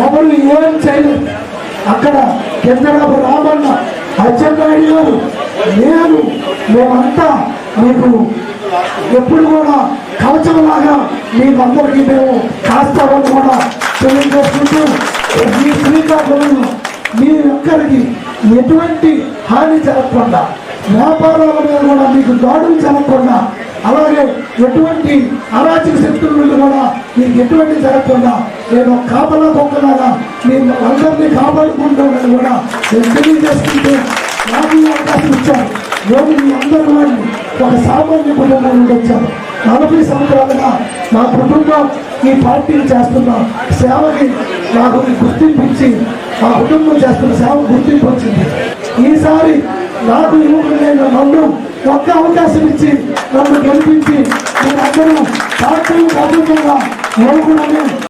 ఎవరు ఏం చేయలేదు. అక్కడ కిందడపు రామన్న, అచ్చెన్నాయుడు గారు, నేను, మేమంతా మీకు ఎప్పుడు కూడా కవచంలాగా మీకందరికీ మేము కాస్తామని కూడా తెలియజేసుకుంటూ, మీ శ్రీకాకుళంలో మీ ఒక్కరికి ఎటువంటి హాని జరగకుండా, వ్యాపారాల మీద కూడా మీకు దాడులు జరగకుండా, అలాగే ఎటువంటి అరాచక శక్తుల నుండి కూడా మీకు ఎటువంటి జరగకుండా నేను కాపలా కుక్కలాగా మేము అందరినీ కాపాడుకుంటామని కూడా నేను తెలియజేసుకుంటూ నాకు ఈ అవకాశం ఇచ్చాను. నేను మీ అందరి వాడిని ఒక సామాన్య కుటుంబం నుండి వచ్చాను. 40 సంవత్సరాలుగా నా కుటుంబం ఈ పార్టీని చేస్తున్న సేవకి నాకు గుర్తింపించి, మా కుటుంబం చేస్తున్న సేవ గుర్తింపు వచ్చింది. ఈసారి నాకు యువకులైన నన్ను ఒక్క అవకాశం ఇచ్చి నన్ను గెలిపించి మీరందరూ పార్టీ భద్రతగా యువకులని